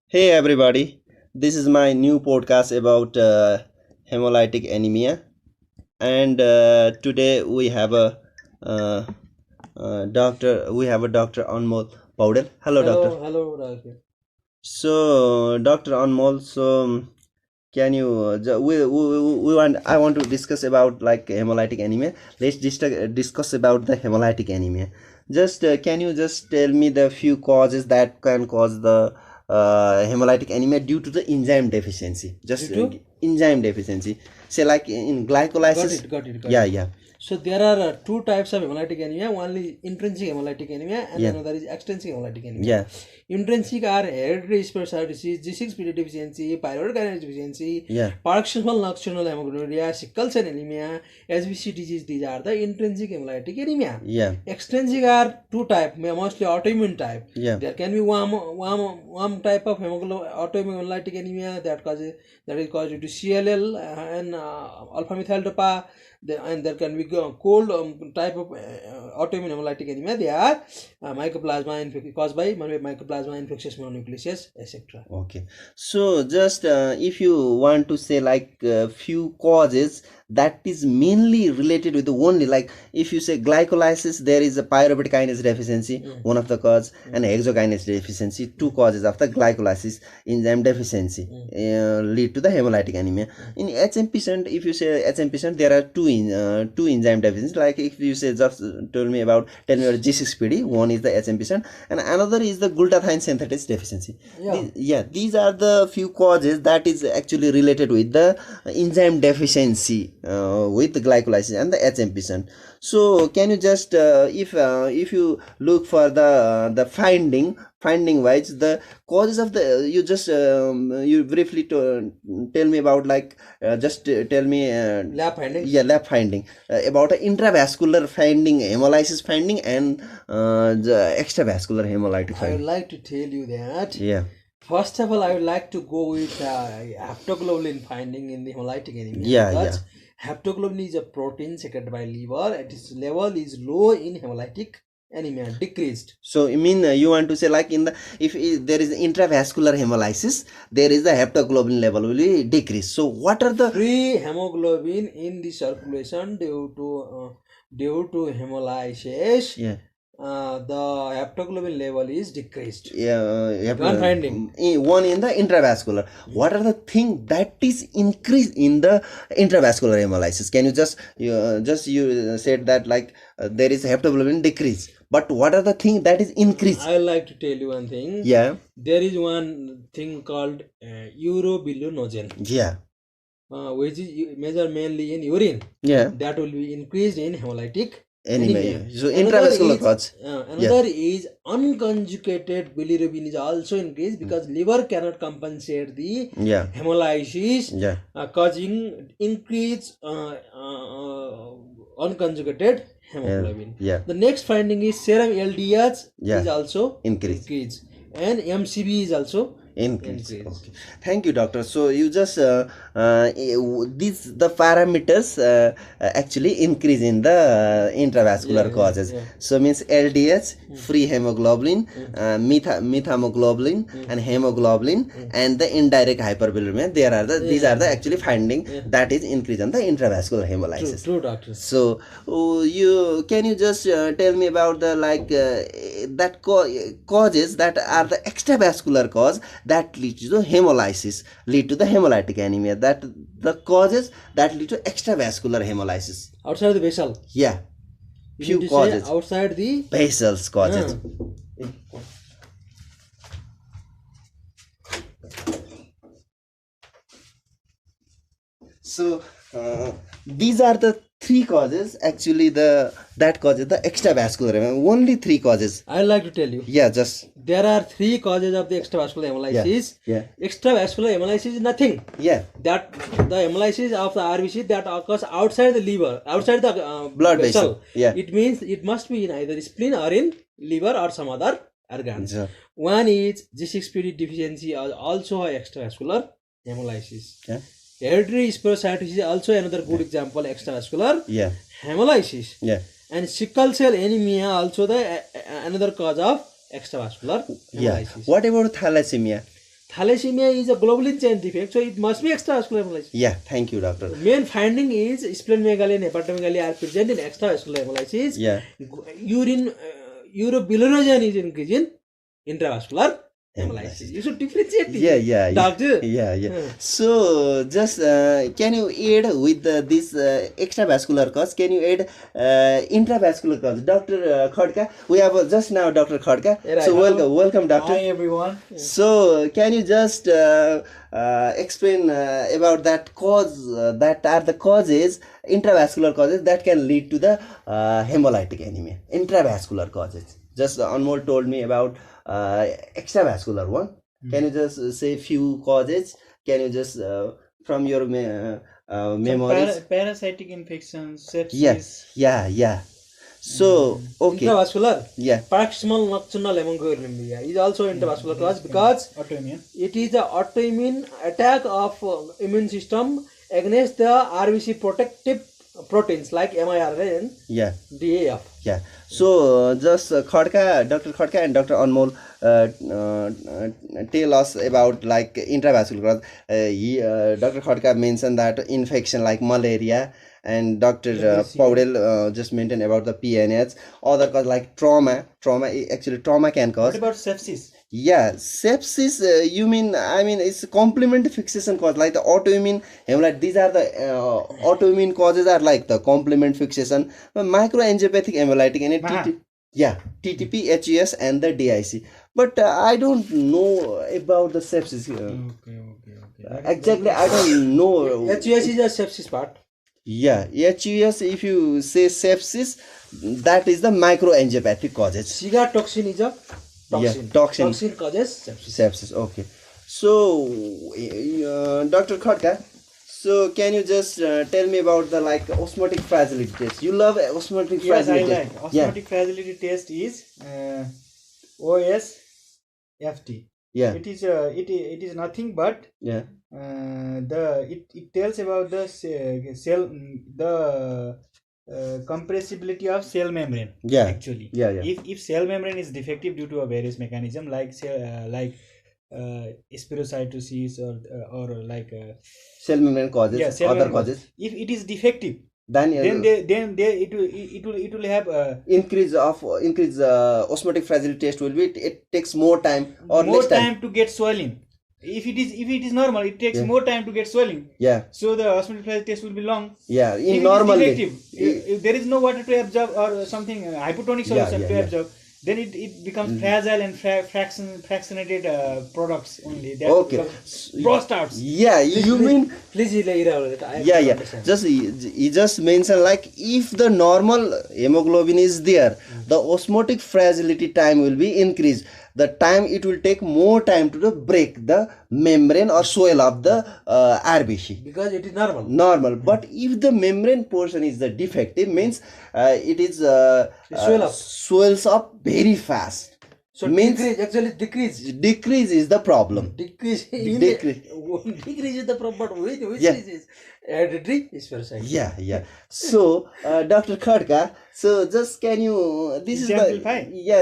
Hey everybody, this is my new podcast about hemolytic anemia, and today we have a uh, doctor. We have a Doctor Anmol Powdel. Hello, doctor. Hello, Raghav. So, Doctor Anmol, can you? We want. I want to discuss about like hemolytic anemia. Let's discuss about the hemolytic anemia. Just can you just tell me the few causes that can cause the hemolytic anemia due to the enzyme deficiency? Just Due to? enzyme deficiency. Say like in Got glycolysis. it, got it, got Yeah, it. yeah, So there are two types of hemolytic anemia. One is intrinsic hemolytic anemia and yeah, another is extrinsic hemolytic anemia. yeah, Intrinsic are hereditary hepatocyte disease, G6PD deficiency, pyruvate kinase deficiency, yeah, paroxysmal nocturnal hemoglobinuria, sickle cell anemia, SBC disease. These are the intrinsic hemolytic anemia. yeah, Extrinsic are two type, mostly autoimmune type. yeah, There can be one type of autoimmune hemolytic anemia that is caused due to CLL and alpha methyl and there can be cold type of autoimmune hemolytic anemia. They are mycoplasma caused by mycoplasma infectious mononucleases, etc. Okay. So just if you want to say like few causes that is mainly related with the only like if you say glycolysis, there is a pyruvate kinase deficiency, one of the cause, and hexokinase deficiency, two causes of the glycolysis enzyme deficiency lead to the hemolytic anemia. In HM patient, if you say HM patient, there are two enzyme deficiencies. Like if you say just tell me about G6PD, one is the HM patient, and another is the glutathione synthetase deficiency. Yeah. These are the few causes that is actually related with the enzyme deficiency with the glycolysis and the HM patient. So can you just if you look for the finding wise the causes of the you just you briefly tell me about like just tell me Lab findings. yeah, lab finding about intravascular finding, hemolysis finding, and the extravascular hemolytic I would finding. like to tell you that. Yeah, First of all, I would like to go with haptoglobin finding in the hemolytic anemia yeah, yeah. because haptoglobin is a protein secreted by liver. Its level is low in hemolytic anemia, decreased. So you mean you want to say like in the if there is intravascular hemolysis, there is the haptoglobin level will be decreased. So what are the Free hemoglobin in the circulation due to hemolysis. yeah, The haptoglobin level is decreased. yeah, One finding. one in the intravascular? What are the thing that is increased in the intravascular hemolysis? Can you just you said that like there is haptoglobin decrease, but what are the thing that is increased? I would like to tell you one thing. Yeah, There is one thing called urobilinogen, yeah, which is measured mainly in urine. yeah, That will be increased in hemolytic anyway, anemia. so intravascular cause. Yeah, Another is unconjugated bilirubin is also increased because liver cannot compensate the yeah, hemolysis, yeah, causing increased unconjugated hemoglobin. yeah, The next finding is serum LDH yeah, is also increase. increased and MCB is also Increase. increased. Okay, thank you, doctor. So you just these the parameters actually increase in the intravascular causes. Yeah. So means LDH, free hemoglobin, methamoglobin, and hemoglobin, and the indirect hyperbilirubinemia. There are the these are the actually finding that is increase in the intravascular hemolysis. True, doctor. So you can you just tell me about the like that causes that are the extravascular cause that lead to the hemolysis, lead to the hemolytic anemia, that the causes that lead to extravascular hemolysis. Outside the vessel. Yeah, You few need to causes. say outside the Vessels causes. So these are the three causes actually that causes the extravascular anemia. Only three causes. I like to tell you. Yeah, just There are three causes of the extravascular hemolysis. yeah. Extravascular hemolysis is nothing. Yeah, That the hemolysis of the RBC that occurs outside the liver, outside the blood vessel. Yeah. It means it must be in either spleen or in liver or some other organs. Yeah. One is G6PD deficiency or also a extravascular hemolysis. Yeah. Hereditary hepatocytosis is also another good example extravascular Yeah. hemolysis. Yeah. And sickle cell anemia also the another cause of extravascular Yeah. hemolysis. What about thalassemia? thalassemia is a globally chain defect, so it must be extravascular hemolysis. Yeah, thank you, doctor. The main finding is splenomegaly and hepatomegaly are present in extravascular hemolysis. Yeah. Urine urobilirubin is increased in intravascular hemolysis. You should differentiate. Yeah, Doctor. yeah. So just can you add with this extravascular cause? Can you add intravascular cause, Doctor Khadka? We have just now Doctor Khadka. Yeah, right. So welcome, doctor. Hi everyone. So can you just explain about that cause? That are the causes, intravascular causes that can lead to the hemolytic anemia. Intravascular causes. Just Anmol told me about extravascular one. Can you just say few causes? Can you just from your memories? Parasitic infections, sepsis. Yeah. So okay. Intravascular. Yeah. Paroxysmal nocturnal hemoglobinuria is also intravascular cause because Autoimmune. it is the autoimmune attack of immune system against the RBC protective proteins like miRNA and Yeah. DAF. Yeah. So just Khadka, Dr. Khadka and Dr. Anmol tell us about like intravascular cause. Dr. Khadka mentioned that infection like malaria, and Dr. Paudel just mentioned about the PNH. Other cause like trauma. Actually trauma can cause. What about sepsis? Yeah, sepsis. You mean? I mean, it's a complement fixation cause like the autoimmune hemolytic. These are the autoimmune causes are like the complement fixation, microangiopathic hemolytic, and TTP, HES, and the DIC. But I don't know about the sepsis. Okay. Exactly, I don't know. HUS is a sepsis part. Yeah, HUS. If you say sepsis, that is the microangiopathic causes. Cigar toxin is a toxin. Yeah, toxin. Toxin causes sepsis. Sepsis. Okay. So, Dr. Khadka, so can you just tell me about the like osmotic fragility test? You love osmotic Yes, I fragility like. test. Osmotic fragility test is OSFT. Yeah. It is nothing but Yeah. it tells about the cell compressibility of cell membrane. Yeah. Actually. Yeah. If cell membrane is defective due to a various mechanism like spherocytosis or like Cell membrane causes. yeah, cell Other membrane causes. If it is defective, Then it will have increase osmotic fragility test will be it takes more time or more less time to get swelling. If it is normal, it takes more time to get swelling. Yeah. So the osmotic fragility test will be long. Yeah. If In it normal. is defective, if there is no water to absorb or something hypotonic solution to absorb, then it becomes fragile and fractionated products only. That Okay. prostarts. Yeah. You mean. Please elaborate. Yeah. Just he just mentioned like if the normal hemoglobin is there, the osmotic fragility time will be increased. The time it will take more time to break the membrane or swell up the RBC. Because it is normal. But if the membrane portion is the defective, means it is swells up very fast. So means decrease. Decrease is the problem. Decrease is the problem. But which is hereditary spherocytosis. Yeah. So Dr. Khadka, so just can you this is the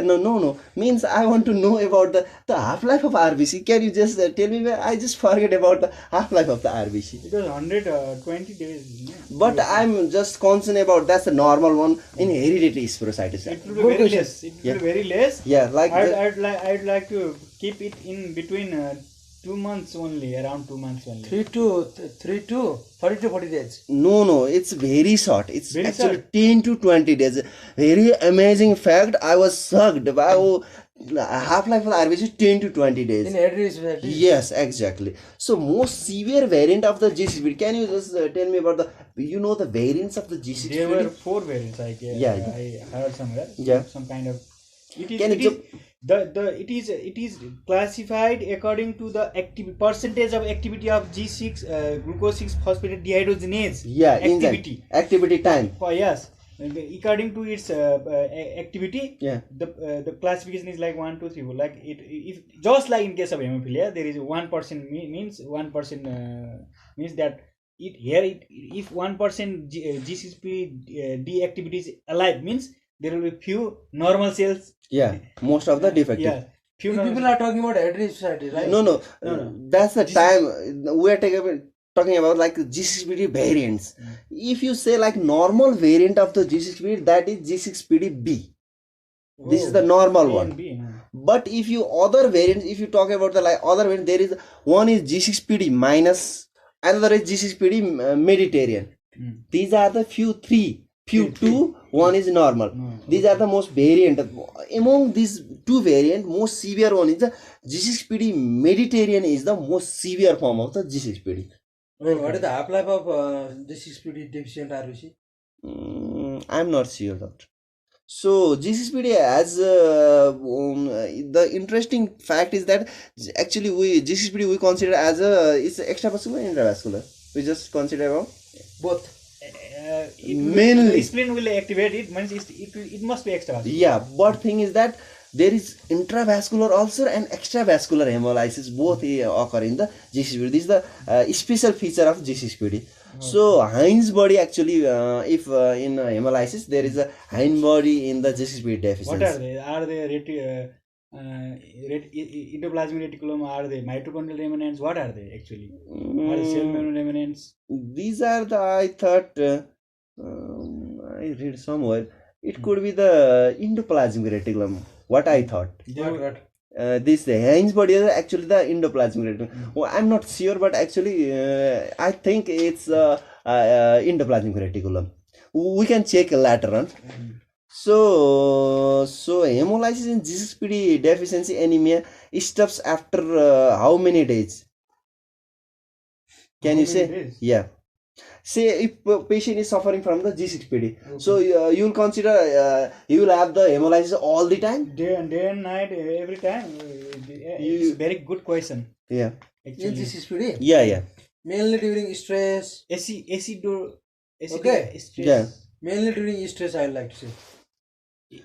no means I want to know about the half-life of RBC. Can you just tell me? I just forget about the half-life of the RBC. It was 120 days. Yeah. But I'm just concerned about that's the normal one in hereditary spherocytosis. It will be very less. It will be very less. Yeah, like I'd like to keep it in between 2 months only, around 2 months only. 3 to 30 to 40 days. No, it's very short. It's very actually short. 10 to 20 days. Very amazing fact. I was shocked. Wow, half-life of RBC is 10 to 20 days. In hereditary spherocytosis. Yes, exactly. So most severe variant of the GCPD. Can you just tell me about the variants of the GCPD? There were 4 variants. I heard somewhere. Yeah. Some kind of. It is classified according to the percentage of activity of G6 glucose 6 phosphate dehydrogenase. Yeah, activity time. Yes, according to its activity. Yeah. The classification is like 1, 2, 3. Like if just like in case of hemophilia, there is 1% means 1% means that if 1% G6PD activity is alive means there will be few normal cells. Yeah, most of the defective. Yeah, few You people are talking about hereditary society, right? No, No. that's the This time we are talking about like G6PD variants. If you say like normal variant of the G6PD, that is G6PD-B. This is the normal A one. and B. But if you other variants, if you talk about the like other variant, there is one is G6PD minus, another is G6PD Mediterranean. These are the few two, one is normal. These are the most variant. Among these two variant, most severe one is the G6PD Mediterranean is the most severe form of the G6PD. What is the half-life of G6PD deficient RBC? I'm not sure, doctor. So G6PD as the interesting fact is that actually G6PD we consider as it's extravascular and intravascular. We just consider about Both. Mainly. The spleen will activate it, means it must be extravascular. Yeah, but thing is that there is intravascular ulcer and extravascular hemolysis both occur in the G6PD. This is the special feature of G6PD. So Heinz body actually, if in hemolysis there is a Heinz body in the G6PD deficiency. What are they? Are they endoplasmic reticulum? Are they mitochondrial remnants? What are they actually? Are they cell membrane remnants? These are the, I thought, I read somewhere, it could be the endoplasmic reticulum, what I thought. This Heinz body is actually the endoplasmic reticulum. Well, I'm not sure, but actually I think it's endoplasmic reticulum. We can check later on. So hemolysis in G6PD deficiency anemia stops after how many days? Can you say? Days? Yeah. Say if patient is suffering from the G6PD, so you will consider you will have the hemolysis all the time. Day and night, every time. It's very good question. Yeah. In G6PD? Yeah. Mainly during stress. Okay. Stress. Yeah. Mainly during stress, I would like to say.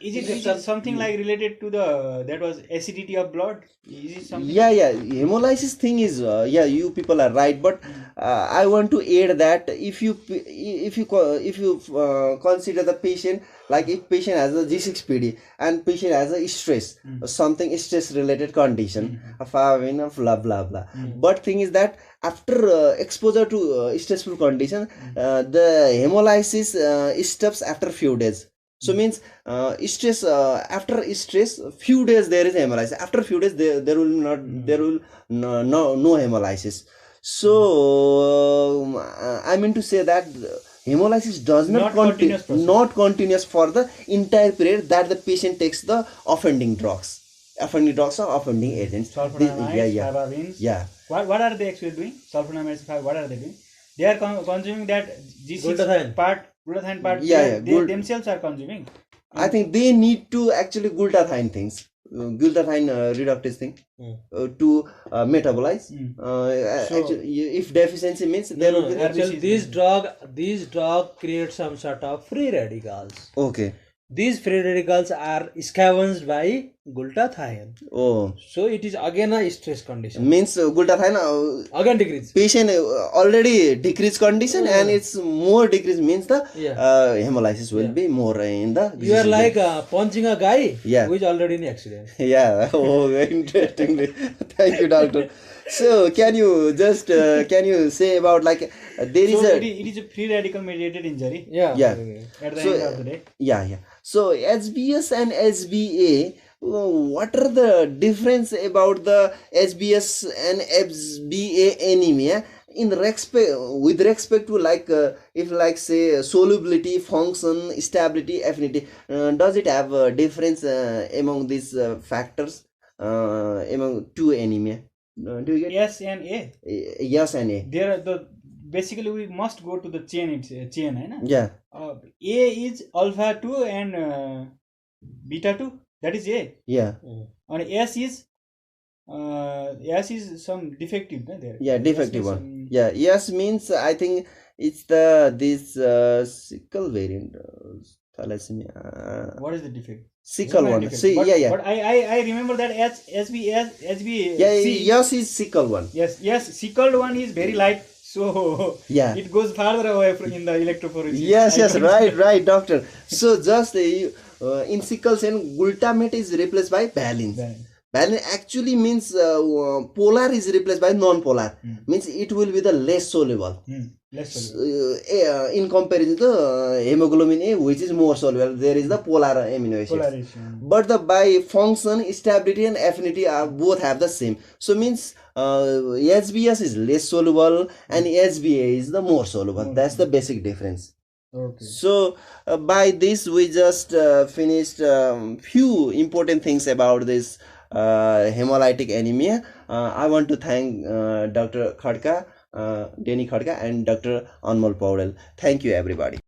Is it something like related to that was acidity of blood? Is it something? Yeah. Hemolysis thing is you people are right, but I want to add that if you consider the patient, like if patient has a G6PD and patient has a stress, something stress related condition, blah blah blah. But thing is that after exposure to stressful condition, the hemolysis stops after few days. So means stress after stress few days there is hemolysis. After few days there will no hemolysis. So I mean to say that hemolysis does not continuous for the entire period that the patient takes the offending drugs or offending agents. Sulfonamides, carbapenems. Yeah. What are they actually doing? Sulfonamides, what are they doing? They are consuming that G6 Glutathione part. They themselves are consuming. I think they need to actually glutathione things, glutathione reductase thing to metabolize. Actually, if deficiency means there will be actually these drug create some sort of free radicals. Okay. These free radicals are scavenged by glutathione. Oh. So it is again a stress condition. Means glutathione again decrease. Patient already decreased condition and it's more decreased means the hemolysis will be more in the. You are like punching a guy who is already in accident. Yeah. Oh, very interestingly. Thank you, doctor. So can you say about like there is it is a free radical mediated injury. Yeah. At the end of the day. Yeah. So SBS and SBA, what are the difference about the SBS and SBA anemia with respect to like if like say solubility, function, stability, affinity? Does it have a difference among these factors among two anemia? Do you get Yes and A? Yes and A. There are basically we must go to the chain. It's chain, right? Yeah. A is alpha 2 and beta 2. That is A. Yeah. And S is some defective there. Yeah, defective one. Yeah, yes means I think it's this sickle variant. Thalassemia. What is the defect? Sickle one. See, But I remember that SB. Yeah, yes is sickle one. Yes, sickle one is very light. So it goes farther away from in the electrophoresis. Yes, right, doctor. So just in sickle cell, glutamate is replaced by valine. Valent actually means polar is replaced by non-polar. Means it will be the less soluble. Less S- soluble. in comparison to hemoglobin A, which is more soluble, there is the polar amino acids. Polarization. But the by function, stability and affinity are both have the same. So means HBS is less soluble and HBA is the more soluble. That's the basic difference. Okay. So by this we just finished few important things about this hemolytic anemia. I want to thank Dr. Khadka, Denny Khadka and Dr. Anmol Paudel. Thank you everybody.